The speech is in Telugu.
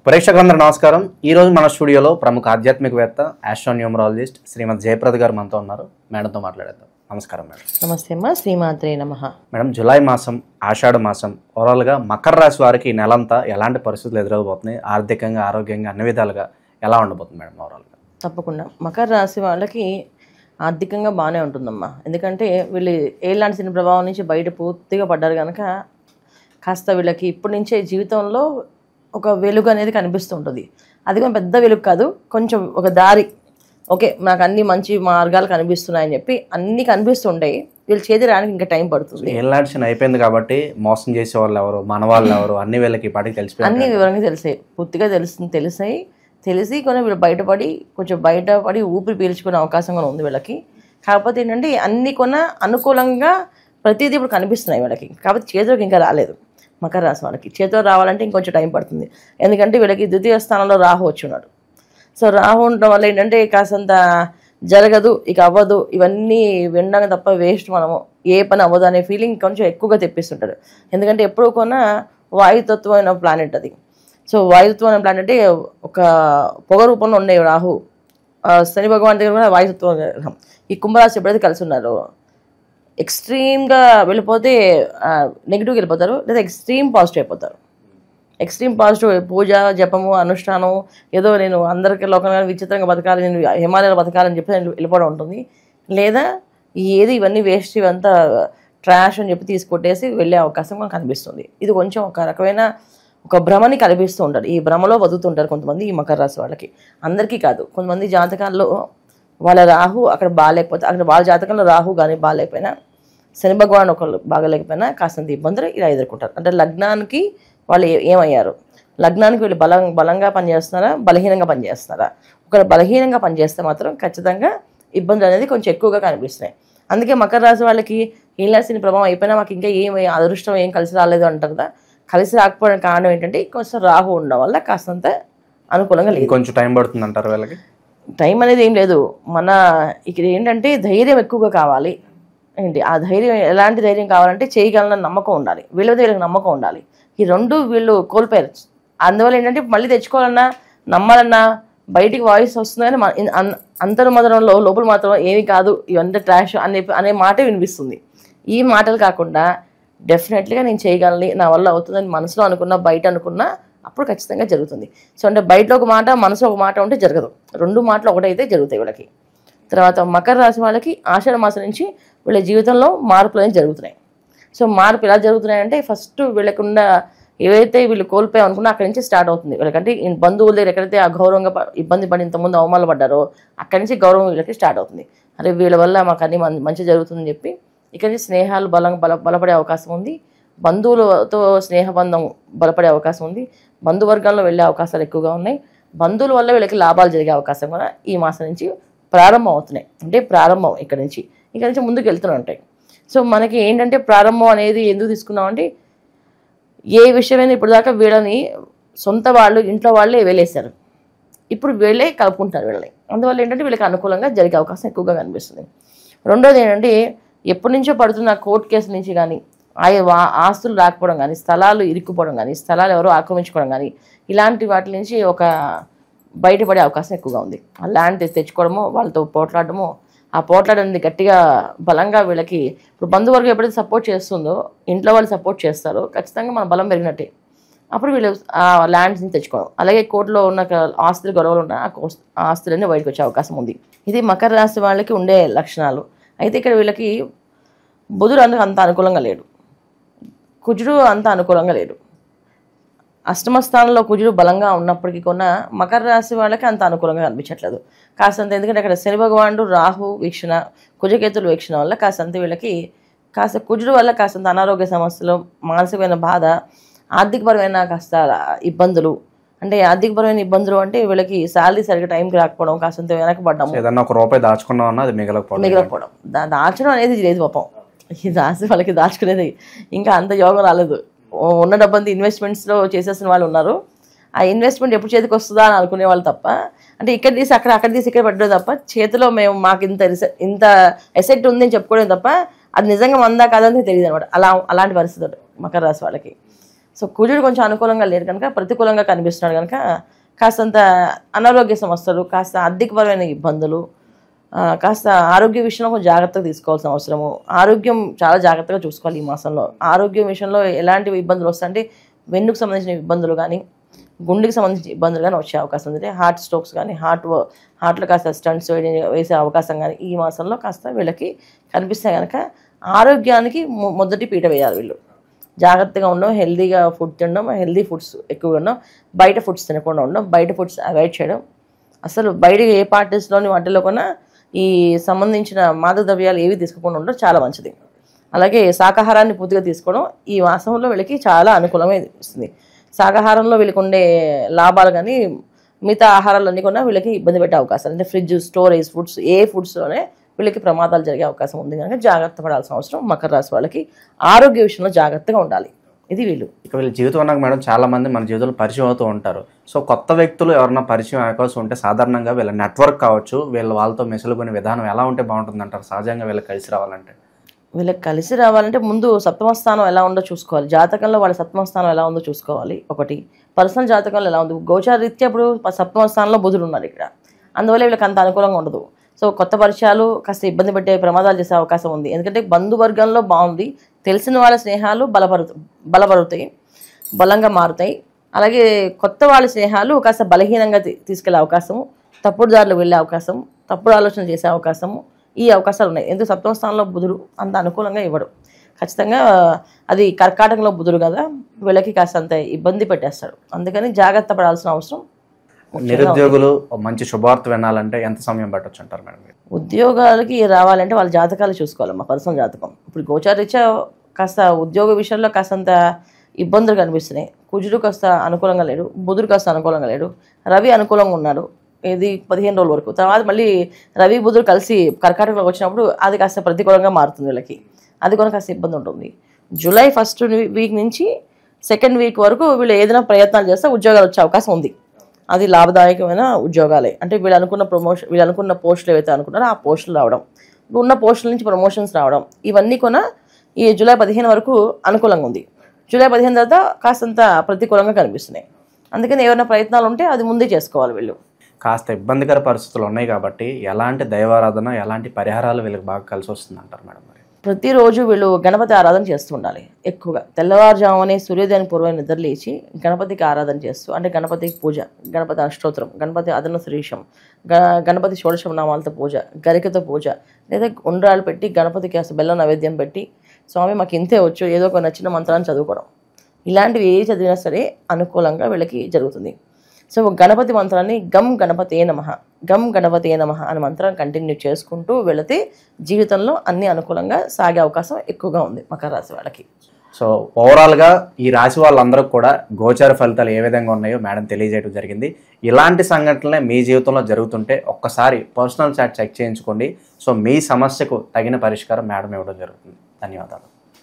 ప్రేక్షకులందరూ నమస్కారం. ఈ రోజు మన స్టూడియోలో ప్రముఖ ఆధ్యాత్మికవేత్త ఆస్ట్రోన్యూమరాలజిస్ట్ శ్రీమతి జయప్రద గారు మనతో ఉన్నారు. మేడంతో మాట్లాడేద్దాం. నమస్కారం మేడం. నమస్తే అమ్మా. శ్రీమాత్రే నమః. మేడం, జూలై మాసం, ఆషాఢ మాసం, ఓవరాల్గా మకర రాశి వారికి ఈ నెలంతా ఎలాంటి పరిస్థితులు ఎదురవబోతున్నాయి? ఆర్థికంగా, ఆరోగ్యంగా అన్ని విధాలుగా ఎలా ఉండబోతుంది మేడం ఓవరాల్గా? తప్పకుండా మకర రాశి వాళ్ళకి ఆర్థికంగా బాగానే ఉంటుందమ్మా. ఎందుకంటే వీళ్ళు ఏలాంటి శని ప్రభావం నుంచి బయట పూర్తిగా పడ్డారు కనుక కాస్త వీళ్ళకి ఇప్పటి నుంచే జీవితంలో ఒక వెలుగు అనేది కనిపిస్తూ ఉంటుంది. అది కూడా పెద్ద వెలుగు కాదు, కొంచెం ఒక దారి. ఓకే, నాకు అన్ని మంచి మార్గాలు కనిపిస్తున్నాయని చెప్పి అన్నీ కనిపిస్తుంటాయి. వీళ్ళు చేతి రానికి ఇంకా టైం పడుతుంది. ఏలాంటి శని అయిపోయింది కాబట్టి మోసం చేసే వాళ్ళు ఎవరు, మన వాళ్ళు ఎవరు, అన్ని వీళ్ళకి పాటికి తెలిసిపోయి అన్ని వివరంగా తెలిసాయి, పూర్తిగా తెలిసి కొన్ని వీళ్ళు బయటపడి ఊపిరి పీల్చుకునే అవకాశం కూడా ఉంది వీళ్ళకి. కాకపోతే ఏంటంటే అన్ని అనుకూలంగా ప్రతిదీ ఇప్పుడు కనిపిస్తున్నాయి వీళ్ళకి. కాకపోతే చేతిలోకి ఇంకా రాలేదు. మకర రాశి వాళ్ళకి చేతిలో రావాలంటే ఇంకొంచెం టైం పడుతుంది. ఎందుకంటే వీళ్ళకి ద్వితీయ స్థానంలో రాహు వచ్చున్నాడు. సో రాహు ఉండడం వల్ల ఏంటంటే కాసంత జరగదు, ఇక అవ్వదు, ఇవన్నీ వినడం తప్ప వేస్ట్, మనము ఏ పని అవ్వదు అనే ఫీలింగ్ కొంచెం ఎక్కువగా తెప్పిస్తుంటాడు. ఎందుకంటే ఎప్పుడు వాయుతత్వమైన ప్లానెట్ అది. సో వాయుతత్వమైన ప్లానెట్ ఒక పొగ రూపంలో ఉండే రాహు. శని భగవాన్ దగ్గర కూడా వాయుతత్వ గ్రహం. ఈ కుంభరాశి ఎప్పుడైతే కలిసి ఉన్నారో ఎక్స్ట్రీమ్గా వెళ్ళిపోతే నెగిటివ్గా వెళ్ళిపోతారు, లేదా ఎక్స్ట్రీమ్ పాజిటివ్ అయిపోతారు. ఎక్స్ట్రీమ్ పాజిటివ్ పూజ, జపము, అనుష్ఠానం, ఏదో నేను అందరికీ లోకంగా విచిత్రంగా బతకాలి, నేను హిమాలయాలు బతకాలని చెప్పి వెళ్ళిపోవడం ఉంటుంది. లేదా ఇవన్నీ వేస్ట్, ఇవంతా ట్రాష్ అని చెప్పి తీసుకొట్టేసి వెళ్ళే అవకాశం మనకు కనిపిస్తుంది. ఇది కొంచెం ఒక రకమైన ఒక భ్రమని కనిపిస్తూ ఉంటారు. ఈ భ్రమలో బతుకుతుంటారు కొంతమంది ఈ మకర రాశి వాళ్ళకి. అందరికీ కాదు, కొంతమంది జాతకాల్లో వాళ్ళ రాహు అక్కడ బాగాలేకపోతే, అక్కడ వాళ్ళ జాతకంలో రాహు కానీ బాగాలేకపోయినా, శని భగవాన్ ఒకళ్ళు బాగాలేకపోయినా కాస్తంత ఇబ్బందులు ఇలా ఎదుర్కొంటారు. అంటే లగ్నానికి వాళ్ళు ఏమయ్యారు, లగ్నానికి వీళ్ళు బలంగా పనిచేస్తున్నారా, బలహీనంగా పనిచేస్తున్నారా? ఒకరు బలహీనంగా పనిచేస్తే మాత్రం ఖచ్చితంగా ఇబ్బందులు అనేది కొంచెం ఎక్కువగా కనిపిస్తున్నాయి. అందుకే మకర రాశి వాళ్ళకి శని ప్రభావం అయిపోయినా మాకు ఇంకా అదృష్టం ఏం కలిసి రాలేదు అంటారు కదా. కలిసి రాకపోవడానికి కారణం ఏంటంటే కొంచెం రాహు ఉండడం వల్ల కాస్తంత అనుకూలంగా లేదు. కొంచెం టైం పడుతుంది అంటారు వీళ్ళకి. టైం అనేది ఏం లేదు, ఇక్కడ ఏంటంటే ధైర్యం ఎక్కువగా కావాలి. ఆ ధైర్యం, ఎలాంటి ధైర్యం కావాలంటే చేయగలనని నమ్మకం ఉండాలి, వీళ్ళకి నమ్మకం ఉండాలి. ఈ రెండు వీళ్ళు కోల్పోయారు. అందువల్ల ఏంటంటే మళ్ళీ తెచ్చుకోవాలన్నా, నమ్మాలన్నా బయటికి వాయిస్ వస్తుందని అంతర్మదనంలో లోపల మాత్రం ఏమి కాదు, ఇవంతా ట్రాష్ అనే మాట వినిపిస్తుంది. ఈ మాటలు కాకుండా డెఫినెట్లీగా నేను చేయగలని, నా వల్ల అవుతుందని మనసులో అనుకున్నా, బయట అనుకున్నా అప్పుడు ఖచ్చితంగా జరుగుతుంది. సో అంటే బయటలో ఒక మాట, మనసులో ఒక మాట ఉంటే జరగదు. రెండు మాటలు ఒకటైతే జరుగుతాయి వీళ్ళకి. తర్వాత మకర రాశి వాళ్ళకి ఆషాఢ మాసం నుంచి వీళ్ళ జీవితంలో మార్పులు అనేవి జరుగుతున్నాయి. సో మార్పు ఎలా జరుగుతున్నాయంటే ఫస్ట్ వీళ్ళకుండా ఏవైతే వీళ్ళు కోల్పోయాం అనుకున్నా అక్కడి నుంచి స్టార్ట్ అవుతుంది వీళ్ళకంటే. బంధువుల దగ్గర ఎక్కడైతే అగౌరవంగా ఇబ్బంది పడి ఇంతకుముందు అవమానాలు పడ్డారో అక్కడి నుంచి గౌరవం వీళ్ళకి స్టార్ట్ అవుతుంది. అరే వీళ్ళ వల్ల మాకు అన్ని మంచి జరుగుతుందని చెప్పి ఇక్కడి నుంచి స్నేహాలు బలపడే అవకాశం ఉంది. బంధువులతో స్నేహబంధం బలపడే అవకాశం ఉంది. బంధువర్గాల్లో వెళ్ళే అవకాశాలు ఎక్కువగా ఉన్నాయి. బంధువుల వల్ల వీళ్ళకి లాభాలు జరిగే అవకాశం కూడా ఈ మాసం నుంచి ప్రారంభం అవుతున్నాయి. అంటే ప్రారంభం ఇక్కడి నుంచి ముందుకు వెళ్తూనే ఉంటాయి. సో మనకి ఏంటంటే ప్రారంభం అనేది ఎందుకు తీసుకున్నామంటే, ఏ విషయమైనా ఇప్పుడు దాకా వీళ్ళని సొంత వాళ్ళు, ఇంట్లో వాళ్ళే వేలేశారు, ఇప్పుడు వీళ్ళే కలుపుకుంటారు వీళ్ళని. అందువల్ల ఏంటంటే వీళ్ళకి అనుకూలంగా జరిగే అవకాశం ఎక్కువగా కనిపిస్తుంది. రెండోది ఏంటంటే ఎప్పటి నుంచో పడుతున్న కోర్టు కేసు నుంచి కానీ, ఆస్తులు రాకపోవడం కానీ, స్థలాలు ఇరుక్కుపోవడం కానీ, స్థలాలు ఎవరో ఆక్రమించుకోవడం కానీ, ఇలాంటి వాటి నుంచి ఒక బయటపడే అవకాశం ఎక్కువగా ఉంది. ఆ ల్యాండ్ తెచ్చుకోవడమో, వాళ్ళతో పోట్లాడమో, ఆ పోట్లాడేది గట్టిగా బలంగా వీళ్ళకి ఇప్పుడు బంధువర్గం ఎప్పుడైతే సపోర్ట్ చేస్తుందో, ఇంట్లో వాళ్ళు సపోర్ట్ చేస్తారో ఖచ్చితంగా మన బలం పెరిగినట్టే. అప్పుడు వీళ్ళు ఆ ల్యాండ్స్ని తెచ్చుకోవడం, అలాగే కోర్టులో ఉన్న ఆస్తులు గొడవలు ఉన్న ఆ ఆస్తులన్నీ బయటకు వచ్చే అవకాశం ఉంది. ఇది మకర రాశి వాళ్ళకి ఉండే లక్షణాలు. అయితే ఇక్కడ వీళ్ళకి బుధుడు అంత అనుకూలంగా లేడు, కుజుడు అంత అనుకూలంగా లేడు. అష్టమ స్థానంలో కుజుడు బలంగా ఉన్నప్పటికీ కూడా మకర రాశి వాళ్ళకి అంత అనుకూలంగా కనిపించట్లేదు కాసంత. ఎందుకంటే అక్కడ శని భగవానుడు రాహు వీక్షణ, కుజకేతులు వీక్షణ వల్ల కాసంత వీళ్ళకి కుజుడు వల్ల కాసంత అనారోగ్య సమస్యలు, మానసికమైన బాధ, ఆర్థికపరమైన కాస్త ఇబ్బందులు. అంటే ఆర్థికపరమైన ఇబ్బందులు అంటే వీళ్ళకి శాలరీ సరిగ్గా టైంకి రాకపోవడం, కాసంత వెనకబడ్డం, ఏదన్నా ఒక రూపాయి దాచుకున్నాం అది మిగలకపోవడం. దాచడం అనేది లేదు పాపం. ఈ రాశి వాళ్ళకి దాచుకునేది ఇంకా అంత యోగం రాలేదు. ఉన్న డబ్బంతా ఇన్వెస్ట్మెంట్స్లో చేసేసిన వాళ్ళు ఉన్నారు. ఆ ఇన్వెస్ట్మెంట్ ఎప్పుడు చేతికి వస్తుందా అని అనుకునే వాళ్ళు తప్ప, అంటే ఇక్కడ తీసి అక్కడ తీసి ఇక్కడ పెట్టడం తప్ప, చేతిలో మాకు ఇంత ఎసెట్ ఉంది అని చెప్పుకోవడం తప్ప అది నిజంగా మందా కాదని తెలియదు అనమాట. అలాంటి పరిస్థితులు మకర రాశి వాళ్ళకి. సో కుజుడు కొంచెం అనుకూలంగా లేరు కనుక ప్రతికూలంగా కనిపిస్తున్నాడు కనుక కాస్తంత అనారోగ్య సమస్యలు, కాస్త ఆర్థికపరమైన ఇబ్బందులు, కాస్త ఆరోగ్య విషయంలో కొంచెం జాగ్రత్తగా తీసుకోవాల్సిన అవసరము. ఆరోగ్యం చాలా జాగ్రత్తగా చూసుకోవాలి ఈ మాసంలో. ఆరోగ్యం విషయంలో ఎలాంటి ఇబ్బందులు వస్తాయంటే వెన్నుకు సంబంధించిన ఇబ్బందులు కానీ, గుండెకి సంబంధించిన ఇబ్బందులు కానీ వచ్చే అవకాశం ఉంది. హార్ట్ స్ట్రోక్స్ కానీ, హార్ట్లో కాస్త స్టంట్స్ వేసే అవకాశం కానీ ఈ మాసంలో కాస్త వీళ్ళకి కనిపిస్తే కనుక ఆరోగ్యానికి మొదటి పీట వేయాలి వీళ్ళు. జాగ్రత్తగా ఉండడం, హెల్దీగా ఫుడ్ తినడం, హెల్దీ ఫుడ్స్ ఎక్కువగా ఉండడం, బయట ఫుడ్స్ తినకుండా ఉండడం, బయట ఫుడ్స్ అవాయిడ్ చేయడం. అసలు బయట ఏ పార్టీస్లోని వాటిలో కూడా ఈ సంబంధించిన మాదక ద్రవ్యాలు ఏవి తీసుకోకుండా ఉండడం చాలా మంచిది. అలాగే శాకాహారాన్ని పూర్తిగా తీసుకోవడం ఈ మాసంలో వీళ్ళకి చాలా అనుకూలంగా ఇస్తుంది. శాకాహారంలో వీళ్ళకి ఉండే లాభాలు కానీ మిగతా ఆహారాలన్నీ కూడా వీళ్ళకి ఇబ్బంది పెట్టే అవకాశాలు, అంటే ఫ్రిడ్జ్, స్టోరేజ్ ఫుడ్స్, ఏ ఫుడ్స్లోనే వీళ్ళకి ప్రమాదాలు జరిగే అవకాశం ఉంది కనుక జాగ్రత్త పడాల్సిన అవసరం మకర రాశి వాళ్ళకి. ఆరోగ్య విషయంలో జాగ్రత్తగా ఉండాలి. ఇది వీళ్ళు. ఇక వీళ్ళ జీవితం ఉన్నాక మేడం చాలా మంది మన జీవితంలో పరిచయం అవుతూ ఉంటారు. సో కొత్త వ్యక్తులు ఎవరైనా పరిచయం అవకాశం ఉంటే సాధారణంగా వీళ్ళ నెట్వర్క్ కావచ్చు, వాళ్ళతో మెసులుకునే విధానం ఎలా ఉంటే బాగుంటుంది అంటారు సహజంగా వీళ్ళకి కలిసి రావాలంటే? వీళ్ళకి కలిసి రావాలంటే ముందు సప్తమ స్థానం ఎలా ఉందో చూసుకోవాలి. జాతకంలో వాళ్ళ సప్తమ స్థానం ఎలా ఉందో చూసుకోవాలి. ఒకటి పర్సనల్ జాతకంలో ఎలా ఉంది, గోచారీత్యా ఇప్పుడు సప్తమ స్థానంలో బుధుడు ఉన్నారు ఇక్కడ, అందువల్ల వీళ్ళకి అంత అనుకూలంగా ఉండదు. సో కొత్త పరిచయాలు కాస్త ఇబ్బంది పెట్టే ప్రమాదాలు చేసే అవకాశం ఉంది. ఎందుకంటే బంధువర్గంలో బాగుంది, తెలిసిన వాళ్ళ స్నేహాలు బలపడతాయి, బలంగా మారుతాయి. అలాగే కొత్త వాళ్ళ స్నేహాలు కాస్త బలహీనంగా తీసుకెళ్లే అవకాశము, తప్పుడు దారిలో వెళ్ళే అవకాశం, తప్పుడు ఆలోచన చేసే అవకాశము, ఈ అవకాశాలు ఉన్నాయి. ఎందుకు సప్తమ స్థానంలో బుధుడు అంత అనుకూలంగా ఇవ్వడు. ఖచ్చితంగా అది కర్కాటకంలో బుధుడు కదా, వీళ్ళకి కాస్త అంత ఇబ్బంది పెట్టేస్తాడు. అందుకని జాగ్రత్త పడాల్సిన అవసరం. నిరుద్యోగులు మంచి శుభవార్త వినాలంటే ఎంత సమయం పట్టొచ్చు అంటారు మేడం? ఉద్యోగాలకి రావాలంటే వాళ్ళ జాతకాలు చూసుకోవాలి. మా పర్సనల్ జాతకం ఇప్పుడు గోచారీత్యా కాస్త ఉద్యోగ విషయంలో కాస్తంత ఇబ్బందులు కనిపిస్తున్నాయి. కుజుడు కాస్త అనుకూలంగా లేడు, బుధుడు కాస్త అనుకూలంగా లేడు, రవి అనుకూలంగా ఉన్నాడు ఇది 15 రోజుల వరకు. తర్వాత మళ్ళీ రవి బుధుడు కలిసి కర్కాటకంలోకి వచ్చినప్పుడు అది కాస్త ప్రతికూలంగా మారుతుంది వీళ్ళకి. అది కూడా కాస్త ఇబ్బంది ఉంటుంది. జూలై 1st వీక్ నుంచి 2nd వీక్ వరకు వీళ్ళు ఏదైనా ప్రయత్నాలు చేస్తే ఉద్యోగాలు వచ్చే అవకాశం ఉంది. అది లాభదాయకమైన ఉద్యోగాలే. అంటే వీళ్ళు అనుకున్న పోస్టులు ఏవైతే అనుకున్నారో ఆ పోస్టులు రావడం, ఉన్న పోస్టుల నుంచి ప్రమోషన్స్ రావడం, ఇవన్నీ కూడా ఈ జూలై 15 వరకు అనుకూలంగా ఉంది. జూలై 15 తర్వాత కాస్తంత ప్రతికూలంగా కనిపిస్తున్నాయి. అందుకని ఏమైనా ప్రయత్నాలు ఉంటే అది ముందే చేసుకోవాలి వీళ్ళు. కాస్త ఇబ్బందికర పరిస్థితులు ఉన్నాయి కాబట్టి ఎలాంటి దైవారాధన, ఎలాంటి పరిహారాలు వీళ్ళకి బాగా కలిసి వస్తుంది అంటారు మేడం? మరి ప్రతిరోజు వీళ్ళు గణపతి ఆరాధన చేస్తూ ఉండాలి. ఎక్కువగా తెల్లవారుజామునే సూర్యోదయాన్ని పూర్వం నిద్రలేచి గణపతికి ఆరాధన చేస్తూ, అంటే గణపతికి పూజ, గణపతి అష్టోత్తరం, గణపతి అదన శ్రీషం, గణపతి షోడశనామాలతో పూజ, గరికతో పూజ, లేదా ఉండ్రాలు పెట్టి గణపతికి అసలు బెల్లం నైవేద్యం పెట్టి, స్వామి మాకు ఇంతే వచ్చు, ఏదో ఒక నచ్చిన మంత్రాన్ని చదువుకోవడం, ఇలాంటివి ఏ చదివినా సరే అనుకూలంగా వీళ్ళకి జరుగుతుంది. సో గణపతి మంత్రాన్ని గం గణపతే నమః, గం గణపతే నమః అనే మంత్రాన్ని కంటిన్యూ చేసుకుంటూ వెళితే జీవితంలో అన్ని అనుకూలంగా సాగే అవకాశం ఎక్కువగా ఉంది మకర రాశి వాళ్ళకి. సో ఓవరాల్గా ఈ రాశి వాళ్ళందరూ కూడా గోచార ఫలితాలు ఏ విధంగా ఉన్నాయో మేడం తెలియజేయడం జరిగింది. ఇలాంటి సంఘటనలే మీ జీవితంలో జరుగుతుంటే ఒక్కసారి పర్సనల్ చాట్ చెక్ చేయించుకోండి. సో మీ సమస్యకు తగిన పరిష్కారం మేడం ఇవ్వడం జరుగుతుంది. ధన్యవాదాలు.